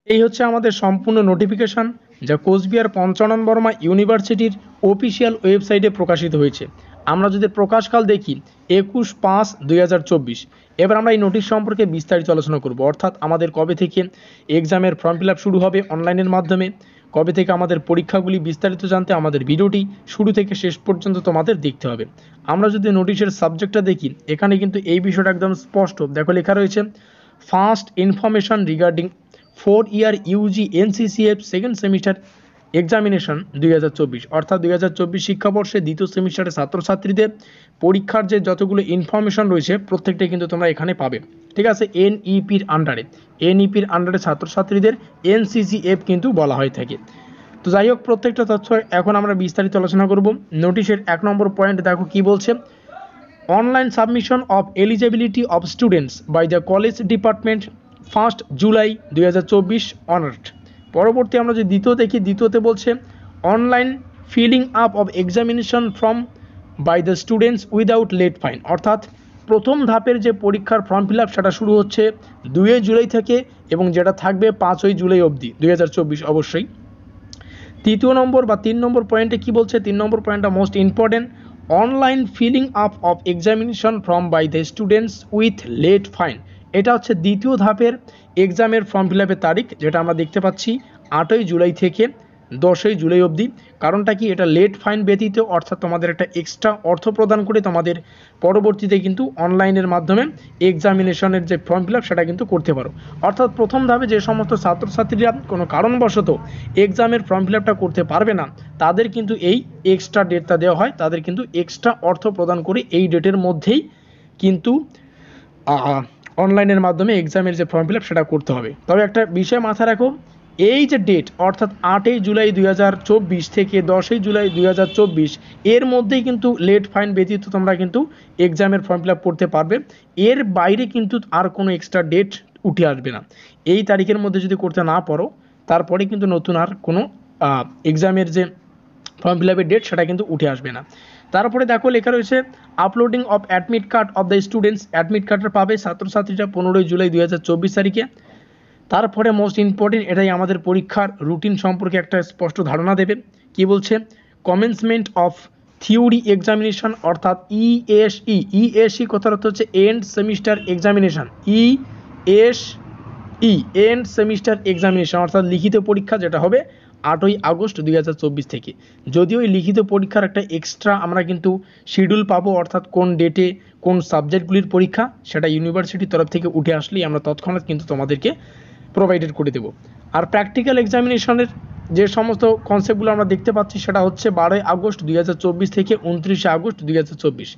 এই হচ্ছে আমাদের সম্পূর্ণ নোটিফিকেশান, যা কোচবিহার পঞ্চানন বর্মা ইউনিভার্সিটির অফিসিয়াল ওয়েবসাইটে প্রকাশিত হয়েছে। আমরা যদি প্রকাশকাল দেখি 21/5/2024। এবার আমরা এই নোটিশ সম্পর্কে বিস্তারিত আলোচনা করব, অর্থাৎ আমাদের কবে থেকে এক্সামের ফর্ম ফিল আপ শুরু হবে অনলাইনের মাধ্যমে, কবে থেকে আমাদের পরীক্ষাগুলি বিস্তারিত জানতে আমাদের ভিডিওটি শুরু থেকে শেষ পর্যন্ত তোমাদের দেখতে হবে। আমরা যদি নোটিশের সাবজেক্টটা দেখি, এখানে কিন্তু এই বিষয়টা একদম স্পষ্ট। দেখো লেখা রয়েছে, first information regarding 4-year UG NCCF second semester examination 2024, অর্থাৎ 2024 শিক্ষাবর্ষে দ্বিতীয় সেমিস্টারের ছাত্রছাত্রীদের পরীক্ষার যে যতগুলো ইনফরমেশন রয়েছে প্রত্যেকটাই কিন্তু তোমরা এখানে পাবে। ঠিক আছে, এনইপির আন্ডারে ছাত্রছাত্রীদের এনসিসিএফ কিন্তু বলা হয়ে থাকে। তো যাই হোক, প্রত্যেকটা তথ্য এখন আমরা বিস্তারিত আলোচনা করব। নোটিশের 1 নম্বর পয়েন্ট দেখো কি বলছে, online submission of eligibility of students by the college department 1 July 2024 onwards. পরবর্তী আমরা যদি দ্বিতীয় দেখি, দ্বিতীয়তে বলছে online filling up of examination form by the students without late fine, অর্থাৎ প্রথম ধাপের যে পরীক্ষার ফর্ম ফিল আপ সেটা শুরু হচ্ছে 2 জুলাই থেকে এবং যেটা থাকবে 5 জুলাই অবধি 2024 অবশ্যই। তৃতীয় নম্বর বা 3 নম্বর পয়েন্টে কি বলছে, 3 নম্বর পয়েন্টটা most important, online filling up of examination form by the students with late fine. এটা হচ্ছে দ্বিতীয় ধাপের এক্সামের ফর্ম ফিল আপের তারিখ, যেটা আমরা দেখতে পাচ্ছি 8 জুলাই থেকে 10 জুলাই অবধি। কারণটা কি, এটা লেট ফাইন ব্যতীত, অর্থাৎ তোমাদের একটা এক্সট্রা অর্থ প্রদান করে তোমাদের পরবর্তীতে কিন্তু অনলাইনের মাধ্যমে এক্সামিনেশনের যে ফর্ম ফিল আপ সেটা কিন্তু করতে পারো। অর্থাৎ প্রথম ধাপে যে সমস্ত ছাত্রছাত্রীরা কোনো কারণবশত এক্সামের ফর্ম ফিল আপটা করতে পারবে না, তাদের কিন্তু এই এক্সট্রা ডেটটা দেওয়া হয়, তাদের কিন্তু এক্সট্রা অর্থ প্রদান করে এই ডেটের মধ্যেই কিন্তু অনলাইনের মাধ্যমে এক্সামের যে ফর্ম ফিল আপ সেটা করতে হবে। তবে একটা বিষয় মাথায় রাখো, এই যে ডেট অর্থাৎ 8 জুলাই 2024 থেকে 10 জুলাই 2024 এর মধ্যেই কিন্তু লেট ফাইন ব্যতীত তোমরা কিন্তু এক্সামের ফর্ম ফিল আপ করতে পারবে। এর বাইরে কিন্তু আর কোনো এক্সট্রা ডেট উঠে আসবে না। এই তারিখের মধ্যে যদি করতে না পারো, তারপরে কিন্তু নতুন আর কোনো এক্সামের যে ফর্ম ফিল আপের ডেট সেটা কিন্তু উঠে আসবে না। তারপরে দেখো লেখা রয়েছে uploading of admit card of the students, admit কার্ডটা পাবে ছাত্রছাত্রীরা 15 জুলাই 2024 তারিখে। তারপরে মোস্ট ইম্পর্টেন্ট, এটাই আমাদের পরীক্ষার রুটিন সম্পর্কে একটা স্পষ্ট ধারণা দেবে। কি বলছে, কমেন্সমেন্ট অফ থিওরি এক্সামিনেশন, অর্থাৎ ইএসই কথার অর্থ হচ্ছে end semester examination, end semester examination, অর্থাৎ লিখিত পরীক্ষা, যেটা হবে 8 আগস্ট 2024 থেকে। যদিও এই লিখিত পরীক্ষার একটা এক্সট্রা আমরা কিন্তু শিডিউল পাবো, অর্থাৎ কোন ডেটে কোন সাবজেক্টগুলির পরীক্ষা সেটা ইউনিভার্সিটির তরফ থেকে উঠে আসলেই আমরা তৎক্ষণাৎ কিন্তু তোমাদেরকে প্রোভাইডেড করে দেবো। আর প্র্যাকটিক্যাল এক্সামিনেশনের যে সমস্ত কনসেপ্টগুলো আমরা দেখতে পাচ্ছি সেটা হচ্ছে 12 আগস্ট 2024 থেকে 29 আগস্ট 2024।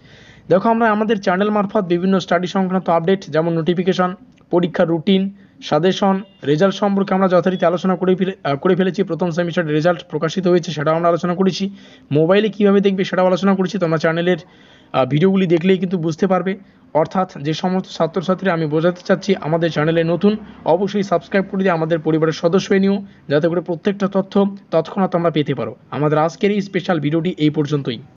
দেখো, আমরা আমাদের চ্যানেল মারফত বিভিন্ন স্টাডি সংক্রান্ত আপডেট, যেমন নোটিফিকেশন, পরীক্ষার রুটিন, সাজেশন, রেজাল্ট সম্পর্কে আমরা যথারীতি আলোচনা করে ফেলেছি। প্রথম সেমিস্টারের রেজাল্ট প্রকাশিত হয়েছে, সেটাও আমরা আলোচনা করেছি। মোবাইলে কীভাবে দেখবে সেটাও আলোচনা করেছি। তোমরা চ্যানেলের ভিডিওগুলি দেখলেই কিন্তু বুঝতে পারবে। অর্থাৎ যে সমস্ত ছাত্রছাত্রী, আমি বোঝাতে চাচ্ছি আমাদের চ্যানেলে নতুন, অবশ্যই সাবস্ক্রাইব করে দিয়ে আমাদের পরিবারের সদস্য হয়ে নিও, যাতে করে প্রত্যেকটা তথ্য তৎক্ষণাৎ তোমরা পেতে পারো। আমাদের আজকের এই স্পেশাল ভিডিওটি এই পর্যন্তই।